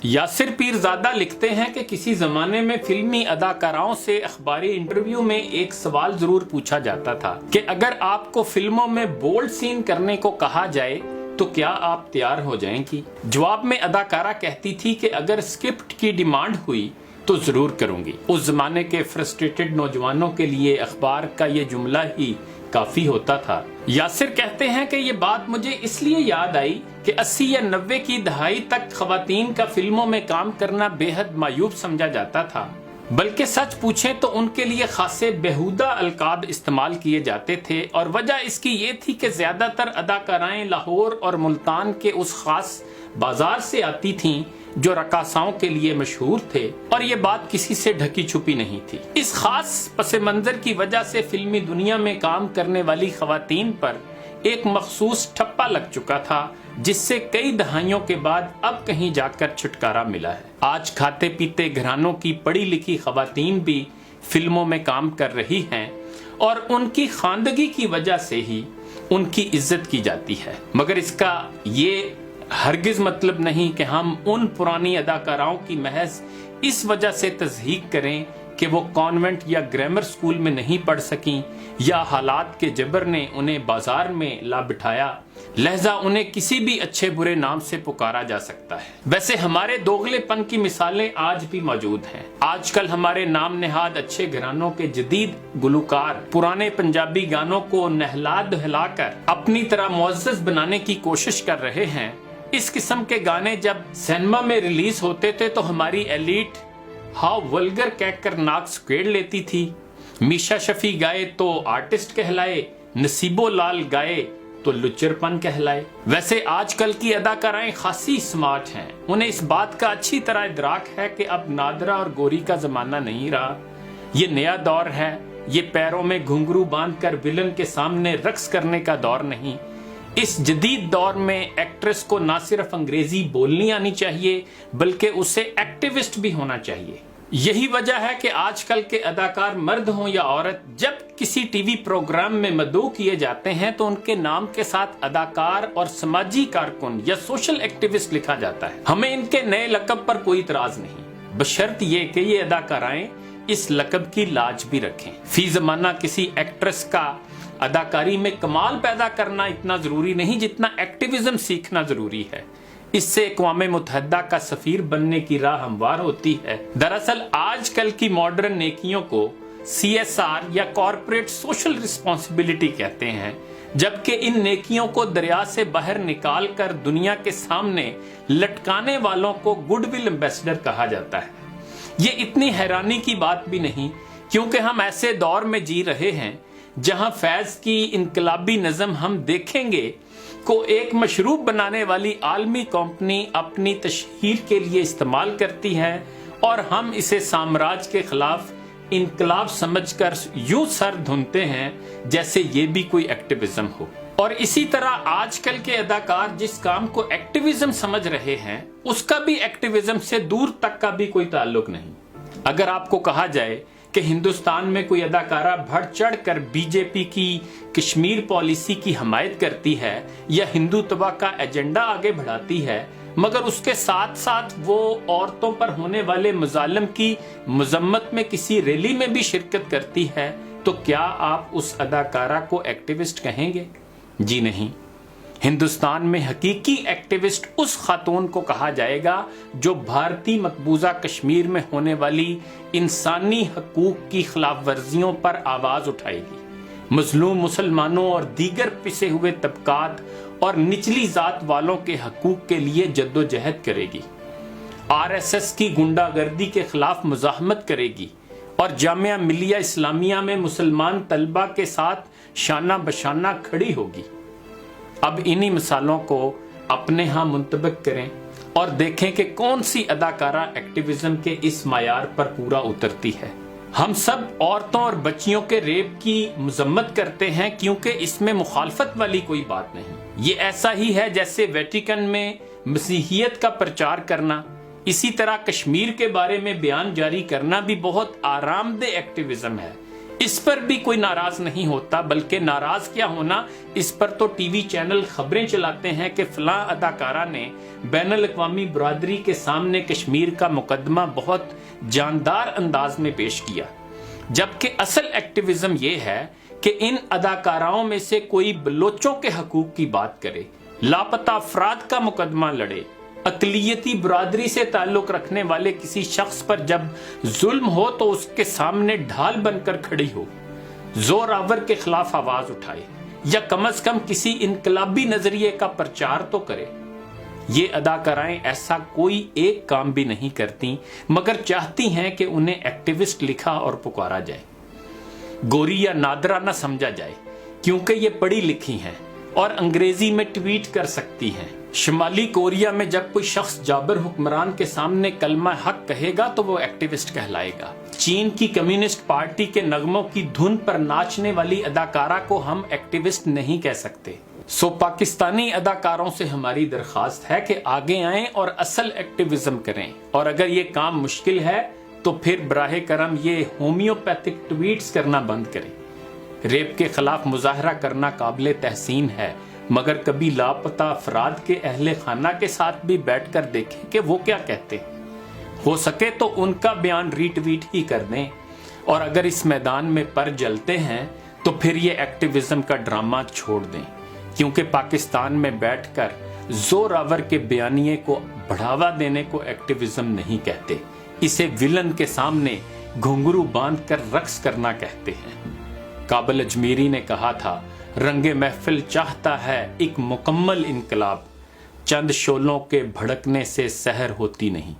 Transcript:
یاسر پیرزادہ لکھتے ہیں کہ کسی زمانے میں فلمی اداکاراؤں سے اخباری انٹرویو میں ایک سوال ضرور پوچھا جاتا تھا کہ اگر آپ کو فلموں میں بولڈ سین کرنے کو کہا جائے تو کیا آپ تیار ہو جائیں گی؟ جواب میں اداکارہ کہتی تھی کہ اگر اسکرپٹ کی ڈیمانڈ ہوئی تو ضرور کروں گی۔ اس زمانے کے فرسٹریٹڈ نوجوانوں کے لیے اخبار کا یہ جملہ ہی کافی ہوتا تھا۔ یاسر کہتے ہیں کہ یہ بات مجھے اس لیے یاد آئی کہ 80 یا 90 کی دہائی تک خواتین کا فلموں میں کام کرنا بے حد معیوب سمجھا جاتا تھا، بلکہ سچ پوچھیں تو ان کے لیے خاصے بیہودہ القاب استعمال کیے جاتے تھے، اور وجہ اس کی یہ تھی کہ زیادہ تر اداکارائیں لاہور اور ملتان کے اس خاص بازار سے آتی تھیں جو رقاصاؤں کے لیے مشہور تھے، اور یہ بات کسی سے ڈھکی چھپی نہیں تھی۔ اس خاص پس منظر کی وجہ سے فلمی دنیا میں کام کرنے والی خواتین پر ایک مخصوص ٹھپا لگ چکا تھا، جس سے کئی دہائیوں کے بعد اب کہیں جا کر چھٹکارا ملا ہے۔ آج کھاتے پیتے گھرانوں کی پڑھی لکھی خواتین بھی فلموں میں کام کر رہی ہیں، اور ان کی خواندگی کی وجہ سے ہی ان کی عزت کی جاتی ہے، مگر اس کا یہ ہرگز مطلب نہیں کہ ہم ان پرانی اداکاراؤں کی محض اس وجہ سے تضحیق کریں کہ وہ کانوینٹ یا گرامر سکول میں نہیں پڑھ سکیں، یا حالات کے جبر نے انہیں بازار میں لا بٹھایا، لہذا انہیں کسی بھی اچھے برے نام سے پکارا جا سکتا ہے۔ ویسے ہمارے دوغلے پن کی مثالیں آج بھی موجود ہیں۔ آج کل ہمارے نام نہاد اچھے گھرانوں کے جدید گلوکار پرانے پنجابی گانوں کو نہلا دہلا کر اپنی طرح معزز بنانے کی کوشش کر رہے ہیں۔ اس قسم کے گانے جب سینما میں ریلیز ہوتے تھے تو ہماری ایلیٹ ہاؤ ولگر کہہ کر ناک سکیڑ لیتی تھی۔ میشا شفیع گائے تو آرٹسٹ کہلائے، نصیبو لال گائے تو لچر پن کہلائے۔ ویسے آج کل کی اداکارائیں خاصی سمارٹ ہیں، انہیں اس بات کا اچھی طرح ادراک ہے کہ اب نادرہ اور گوری کا زمانہ نہیں رہا، یہ نیا دور ہے، یہ پیروں میں گھنگرو باندھ کر ویلن کے سامنے رقص کرنے کا دور نہیں۔ اس جدید دور میں ایکٹریس کو نہ صرف انگریزی بولنی آنی چاہیے بلکہ اسے ایکٹیوسٹ بھی ہونا چاہیے۔ یہی وجہ ہے کہ آج کل کے اداکار مرد ہوں یا عورت جب کسی ٹی وی پروگرام میں مدعو کیے جاتے ہیں تو ان کے نام کے ساتھ اداکار اور سماجی کارکن یا سوشل ایکٹیوسٹ لکھا جاتا ہے۔ ہمیں ان کے نئے لقب پر کوئی اعتراض نہیں، بشرط یہ کہ یہ اداکارائیں اس لقب کی لاج بھی رکھیں۔ فی زمانہ کسی ایکٹریس کا اداکاری میں کمال پیدا کرنا اتنا ضروری نہیں جتنا ایکٹیویزم سیکھنا ضروری ہے۔ اس سے اقوام متحدہ کا سفیر بننے کی راہ ہموار ہوتی ہے۔ دراصل آج کل کی ماڈرن نیکیوں کو CSR یا کارپوریٹ سوشل رسپانسبلٹی کہتے ہیں، جبکہ ان نیکیوں کو دریا سے باہر نکال کر دنیا کے سامنے لٹکانے والوں کو گڈ ول ایمبیسڈر کہا جاتا ہے۔ یہ اتنی حیرانی کی بات بھی نہیں، کیونکہ ہم ایسے دور میں جی رہے ہیں جہاں فیض کی انقلابی نظم ہم دیکھیں گے کو ایک مشروب بنانے والی عالمی کمپنی اپنی تشہیر کے لیے استعمال کرتی ہے، اور ہم اسے سامراج کے خلاف انقلاب سمجھ کر یوں سر دھنتے ہیں جیسے یہ بھی کوئی ایکٹیویزم ہو۔ اور اسی طرح آج کل کے اداکار جس کام کو ایکٹیویزم سمجھ رہے ہیں اس کا بھی ایکٹیویزم سے دور تک کا بھی کوئی تعلق نہیں۔ اگر آپ کو کہا جائے کہ ہندوستان میں کوئی اداکارہ بڑھ چڑھ کر BJP کی کشمیر پالیسی کی حمایت کرتی ہے یا ہندوتوا کا ایجنڈا آگے بڑھاتی ہے، مگر اس کے ساتھ ساتھ وہ عورتوں پر ہونے والے مظالم کی مذمت میں کسی ریلی میں بھی شرکت کرتی ہے، تو کیا آپ اس اداکارہ کو ایکٹیوسٹ کہیں گے؟ جی نہیں۔ ہندوستان میں حقیقی ایکٹیوسٹ اس خاتون کو کہا جائے گا جو بھارتی مقبوضہ کشمیر میں ہونے والی انسانی حقوق کی خلاف ورزیوں پر آواز اٹھائے گی، مظلوم مسلمانوں اور دیگر پسے ہوئے طبقات اور نچلی ذات والوں کے حقوق کے لیے جدوجہد کرے گی، RSS کی گنڈا گردی کے خلاف مزاحمت کرے گی، اور جامعہ ملیہ اسلامیہ میں مسلمان طلبہ کے ساتھ شانہ بشانہ کھڑی ہوگی۔ اب انہی مثالوں کو اپنے ہاں منطبق کریں اور دیکھیں کہ کون سی اداکارہ ایکٹیویزم کے اس معیار پر پورا اترتی ہے۔ ہم سب عورتوں اور بچیوں کے ریپ کی مذمت کرتے ہیں کیونکہ اس میں مخالفت والی کوئی بات نہیں۔ یہ ایسا ہی ہے جیسے ویٹیکن میں مسیحیت کا پرچار کرنا، اسی طرح کشمیر کے بارے میں بیان جاری کرنا بھی بہت آرام دہ ایکٹیویزم ہے۔ اس پر بھی کوئی ناراض نہیں ہوتا، بلکہ ناراض کیا ہونا، اس پر تو ٹی وی چینل خبریں چلاتے ہیں کہ فلاں اداکارہ نے بین الاقوامی برادری کے سامنے کشمیر کا مقدمہ بہت جاندار انداز میں پیش کیا، جبکہ اصل ایکٹیویزم یہ ہے کہ ان اداکاراؤں میں سے کوئی بلوچوں کے حقوق کی بات کرے، لاپتہ افراد کا مقدمہ لڑے، اقلیتی برادری سے تعلق رکھنے والے کسی شخص پر جب ظلم ہو تو اس کے سامنے ڈھال بن کر کھڑی ہو، زور آور کے خلاف آواز اٹھائے، یا کم از کم کسی انقلابی نظریے کا پرچار تو کرے۔ یہ اداکارائیں ایسا کوئی ایک کام بھی نہیں کرتی، مگر چاہتی ہیں کہ انہیں ایکٹیوسٹ لکھا اور پکارا جائے، گوری یا نادرہ نہ سمجھا جائے، کیونکہ یہ پڑھی لکھی ہیں اور انگریزی میں ٹویٹ کر سکتی ہیں۔ شمالی کوریا میں جب کوئی شخص جابر حکمران کے سامنے کلمہ حق کہے گا تو وہ ایکٹیوسٹ کہلائے گا۔ چین کی کمیونسٹ پارٹی کے نغموں کی دھن پر ناچنے والی اداکارہ کو ہم ایکٹیوسٹ نہیں کہہ سکتے۔ سو پاکستانی اداکاروں سے ہماری درخواست ہے کہ آگے آئیں اور اصل ایکٹیویزم کریں، اور اگر یہ کام مشکل ہے تو پھر براہ کرم یہ ہومیوپیتھک ٹویٹس کرنا بند کریں۔ ریپ کے خلاف مظاہرہ کرنا قابل تحسین ہے، مگر کبھی لاپتہ افراد کے اہل خانہ کے ساتھ بھی بیٹھ کر دیکھیں کہ وہ کیا کہتے ہیں۔ ہو سکے تو ان کا بیان ری ٹویٹ ہی کر دیں، اور اگر اس میدان میں پر جلتے ہیں تو پھر یہ ایکٹیویزم کا ڈرامہ چھوڑ دیں، کیونکہ پاکستان میں بیٹھ کر زور آور کے بیانیے کو بڑھاوا دینے کو ایکٹیویزم نہیں کہتے، اسے ویلن کے سامنے گھنگرو باندھ کر رقص کرنا کہتے ہیں۔ کابل اجمیری نے کہا تھا، رنگ محفل چاہتا ہے ایک مکمل انقلاب، چند شعلوں کے بھڑکنے سے سحر ہوتی نہیں۔